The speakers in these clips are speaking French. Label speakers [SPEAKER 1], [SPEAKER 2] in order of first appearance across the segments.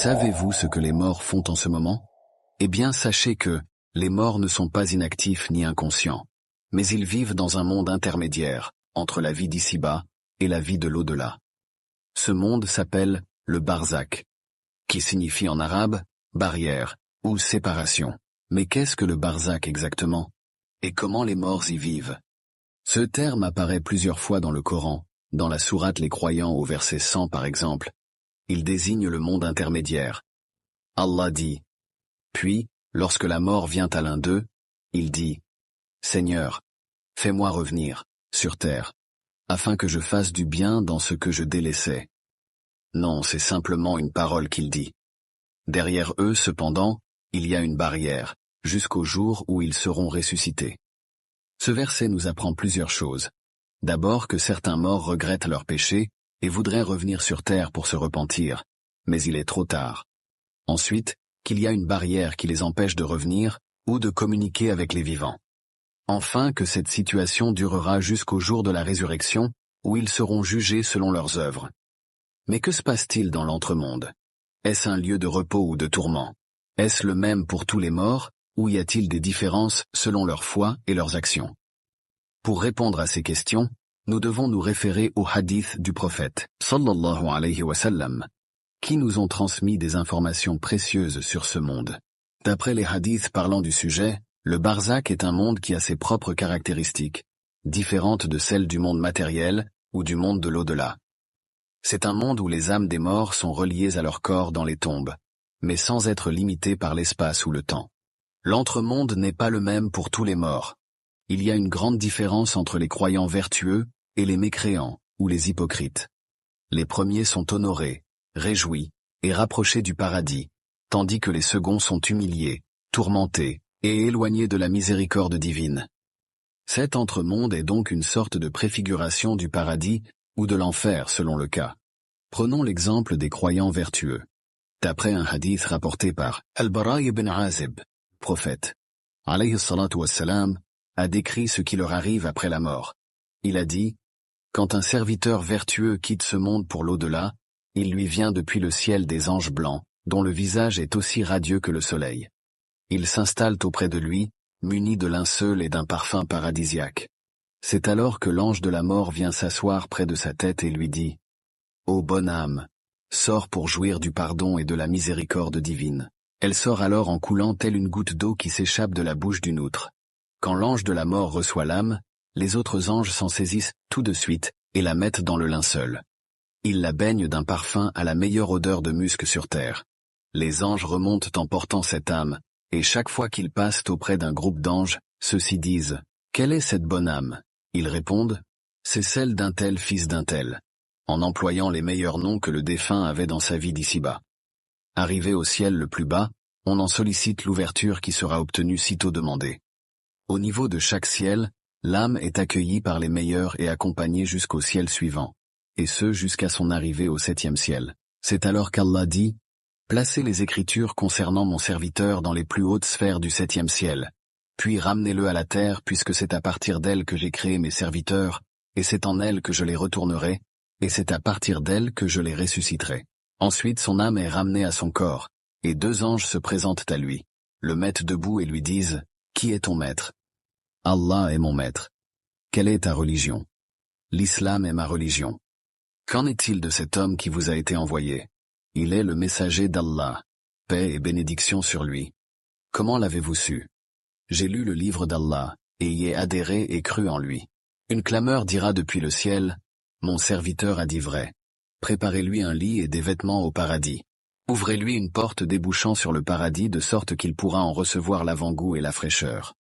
[SPEAKER 1] Savez-vous ce que les morts font en ce moment? Eh bien, sachez que les morts ne sont pas inactifs ni inconscients, mais ils vivent dans un monde intermédiaire, entre la vie d'ici-bas et la vie de l'au-delà. Ce monde s'appelle le barzakh, qui signifie en arabe « barrière » ou « séparation ». Mais qu'est-ce que le barzakh exactement? Et comment les morts y vivent? Ce terme apparaît plusieurs fois dans le Coran, dans la sourate Les Croyants au verset 100 par exemple. Il désigne le monde intermédiaire. Allah dit « Puis, lorsque la mort vient à l'un d'eux, il dit « Seigneur, fais-moi revenir, sur terre, afin que je fasse du bien dans ce que je délaissais. » Non, c'est simplement une parole qu'il dit. Derrière eux, cependant, il y a une barrière, jusqu'au jour où ils seront ressuscités. Ce verset nous apprend plusieurs choses. D'abord que certains morts regrettent leurs péchés et voudraient revenir sur terre pour se repentir, mais il est trop tard. Ensuite, qu'il y a une barrière qui les empêche de revenir ou de communiquer avec les vivants. Enfin, que cette situation durera jusqu'au jour de la résurrection, où ils seront jugés selon leurs œuvres. Mais que se passe-t-il dans l'entremonde? Est-ce un lieu de repos ou de tourment? Est-ce le même pour tous les morts, ou y a-t-il des différences selon leur foi et leurs actions? Pour répondre à ces questions, nous devons nous référer aux hadiths du prophète, sallallahu alayhi wa sallam, qui nous ont transmis des informations précieuses sur ce monde. D'après les hadiths parlant du sujet, le barzakh est un monde qui a ses propres caractéristiques, différentes de celles du monde matériel ou du monde de l'au-delà. C'est un monde où les âmes des morts sont reliées à leur corps dans les tombes, mais sans être limitées par l'espace ou le temps. L'entremonde n'est pas le même pour tous les morts. Il y a une grande différence entre les croyants vertueux et les mécréants, ou les hypocrites. Les premiers sont honorés, réjouis et rapprochés du paradis, tandis que les seconds sont humiliés, tourmentés et éloignés de la miséricorde divine. Cet entremonde est donc une sorte de préfiguration du paradis ou de l'enfer selon le cas. Prenons l'exemple des croyants vertueux. D'après un hadith rapporté par Al-Bara ibn Azib, prophète, alayhi salatu wassalam, a décrit ce qui leur arrive après la mort. Il a dit, « Quand un serviteur vertueux quitte ce monde pour l'au-delà, il lui vient depuis le ciel des anges blancs, dont le visage est aussi radieux que le soleil. Ils s'installent auprès de lui, munis de linceul et d'un parfum paradisiaque. C'est alors que l'ange de la mort vient s'asseoir près de sa tête et lui dit, « Ô bonne âme, sors pour jouir du pardon et de la miséricorde divine. » Elle sort alors en coulant telle une goutte d'eau qui s'échappe de la bouche d'une outre. Quand l'ange de la mort reçoit l'âme, les autres anges s'en saisissent tout de suite et la mettent dans le linceul. Ils la baignent d'un parfum à la meilleure odeur de musc sur terre. Les anges remontent en portant cette âme, et chaque fois qu'ils passent auprès d'un groupe d'anges, ceux-ci disent « Quelle est cette bonne âme ?» Ils répondent « C'est celle d'un tel fils d'un tel », en employant les meilleurs noms que le défunt avait dans sa vie d'ici-bas. Arrivé au ciel le plus bas, on en sollicite l'ouverture qui sera obtenue sitôt demandée. Au niveau de chaque ciel, l'âme est accueillie par les meilleurs et accompagnée jusqu'au ciel suivant, et ce jusqu'à son arrivée au 7e ciel. C'est alors qu'Allah dit « Placez les écritures concernant mon serviteur dans les plus hautes sphères du 7e ciel, puis ramenez-le à la terre puisque c'est à partir d'elle que j'ai créé mes serviteurs, et c'est en elle que je les retournerai, et c'est à partir d'elle que je les ressusciterai. » Ensuite son âme est ramenée à son corps, et 2 anges se présentent à lui, le mettent debout et lui disent « Qui est ton maître ?» Allah est mon maître. Quelle est ta religion? L'islam est ma religion. Qu'en est-il de cet homme qui vous a été envoyé? Il est le messager d'Allah. Paix et bénédiction sur lui. Comment l'avez-vous su? J'ai lu le livre d'Allah, et y ai adhéré et cru en lui. Une clameur dira depuis le ciel, « Mon serviteur a dit vrai. Préparez-lui un lit et des vêtements au paradis. Ouvrez-lui une porte débouchant sur le paradis de sorte qu'il pourra en recevoir l'avant-goût et la fraîcheur. »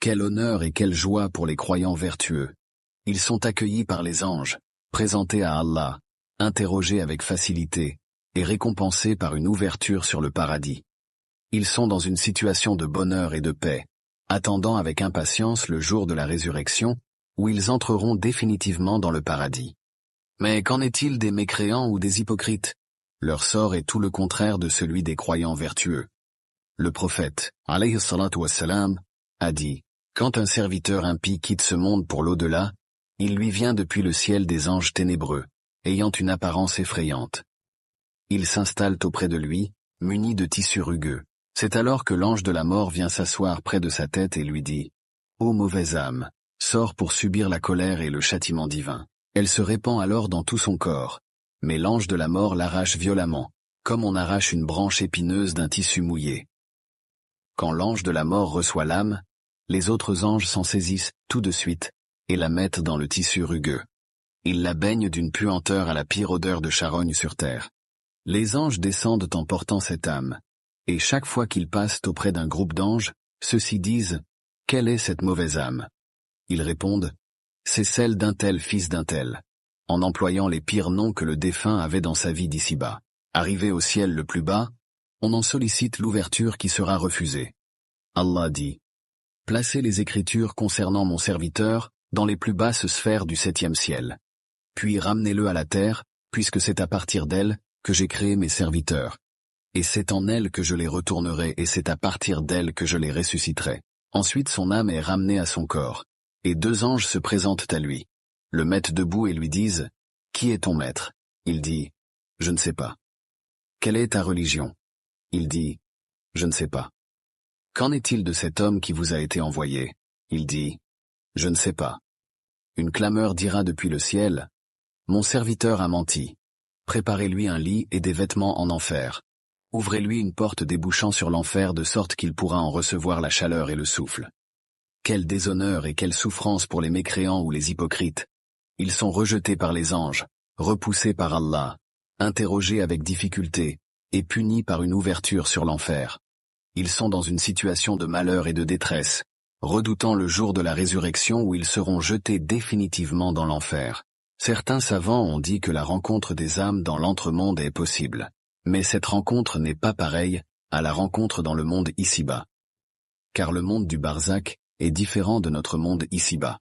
[SPEAKER 1] Quel honneur et quelle joie pour les croyants vertueux. Ils sont accueillis par les anges, présentés à Allah, interrogés avec facilité, et récompensés par une ouverture sur le paradis. Ils sont dans une situation de bonheur et de paix, attendant avec impatience le jour de la résurrection, où ils entreront définitivement dans le paradis. Mais qu'en est-il des mécréants ou des hypocrites? Leur sort est tout le contraire de celui des croyants vertueux. Le prophète, alayhi salatu wassalam, a dit, « Quand un serviteur impie quitte ce monde pour l'au-delà, il lui vient depuis le ciel des anges ténébreux, ayant une apparence effrayante. Ils s'installent auprès de lui, munis de tissus rugueux. C'est alors que l'ange de la mort vient s'asseoir près de sa tête et lui dit « Ô mauvaise âme, sors pour subir la colère et le châtiment divin. » Elle se répand alors dans tout son corps. Mais l'ange de la mort l'arrache violemment, comme on arrache une branche épineuse d'un tissu mouillé. Quand l'ange de la mort reçoit l'âme, les autres anges s'en saisissent tout de suite et la mettent dans le tissu rugueux. Ils la baignent d'une puanteur à la pire odeur de charogne sur terre. Les anges descendent en portant cette âme, et chaque fois qu'ils passent auprès d'un groupe d'anges, ceux-ci disent « Quelle est cette mauvaise âme ?» Ils répondent « C'est celle d'un tel fils d'un tel », en employant les pires noms que le défunt avait dans sa vie d'ici-bas. Arrivé au ciel le plus bas, on en sollicite l'ouverture qui sera refusée. Allah dit « Placez les écritures concernant mon serviteur dans les plus basses sphères du 7e ciel. Puis ramenez-le à la terre, puisque c'est à partir d'elle que j'ai créé mes serviteurs. Et c'est en elle que je les retournerai et c'est à partir d'elle que je les ressusciterai. » Ensuite son âme est ramenée à son corps. Et 2 anges se présentent à lui, le mettent debout et lui disent « Qui est ton maître ?» Il dit « Je ne sais pas. » « Quelle est ta religion ?» Il dit « Je ne sais pas. » « Qu'en est-il de cet homme qui vous a été envoyé ?» Il dit « Je ne sais pas. » Une clameur dira depuis le ciel « Mon serviteur a menti. Préparez-lui un lit et des vêtements en enfer. Ouvrez-lui une porte débouchant sur l'enfer de sorte qu'il pourra en recevoir la chaleur et le souffle. » Quel déshonneur et quelle souffrance pour les mécréants ou les hypocrites. Ils sont rejetés par les anges, repoussés par Allah, interrogés avec difficulté, et punis par une ouverture sur l'enfer. Ils sont dans une situation de malheur et de détresse, redoutant le jour de la résurrection où ils seront jetés définitivement dans l'enfer. Certains savants ont dit que la rencontre des âmes dans l'entremonde est possible, mais cette rencontre n'est pas pareille à la rencontre dans le monde ici-bas. Car le monde du barzakh est différent de notre monde ici-bas.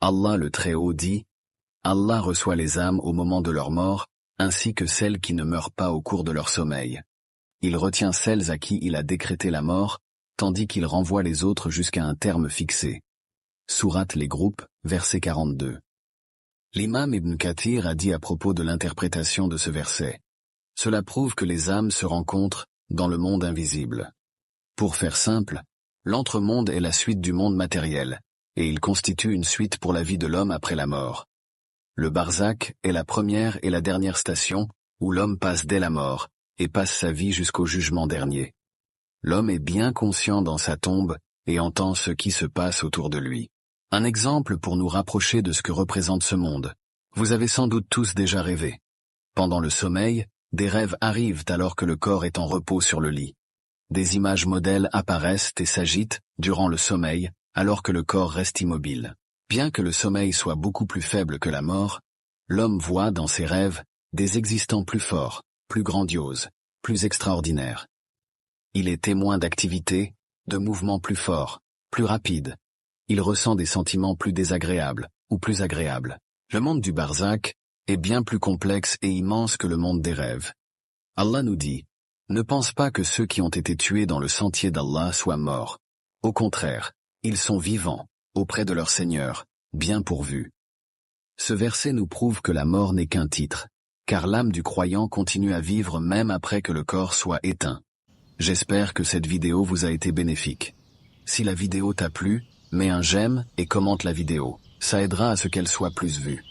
[SPEAKER 1] Allah le Très-Haut dit « Allah reçoit les âmes au moment de leur mort, ainsi que celles qui ne meurent pas au cours de leur sommeil. Il retient celles à qui il a décrété la mort, tandis qu'il renvoie les autres jusqu'à un terme fixé. » Sourate les groupes, verset 42. L'imam Ibn Kathir a dit à propos de l'interprétation de ce verset « Cela prouve que les âmes se rencontrent dans le monde invisible. » Pour faire simple, l'entremonde est la suite du monde matériel, et il constitue une suite pour la vie de l'homme après la mort. Le barzakh est la première et la dernière station où l'homme passe dès la mort et passe sa vie jusqu'au jugement dernier. L'homme est bien conscient dans sa tombe et entend ce qui se passe autour de lui. Un exemple pour nous rapprocher de ce que représente ce monde. Vous avez sans doute tous déjà rêvé. Pendant le sommeil, des rêves arrivent alors que le corps est en repos sur le lit. Des images modèles apparaissent et s'agitent durant le sommeil alors que le corps reste immobile. Bien que le sommeil soit beaucoup plus faible que la mort, l'homme voit dans ses rêves des existants plus forts, plus grandioses, plus extraordinaires. Il est témoin d'activités, de mouvements plus forts, plus rapides. Il ressent des sentiments plus désagréables ou plus agréables. Le monde du barzakh est bien plus complexe et immense que le monde des rêves. Allah nous dit « Ne pense pas que ceux qui ont été tués dans le sentier d'Allah soient morts. Au contraire, ils sont vivants, auprès de leur Seigneur, bien pourvus. » Ce verset nous prouve que la mort n'est qu'un titre, car l'âme du croyant continue à vivre même après que le corps soit éteint. J'espère que cette vidéo vous a été bénéfique. Si la vidéo t'a plu, mets un j'aime et commente la vidéo, ça aidera à ce qu'elle soit plus vue.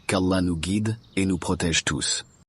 [SPEAKER 1] Qu'Allah nous guide et nous protège tous.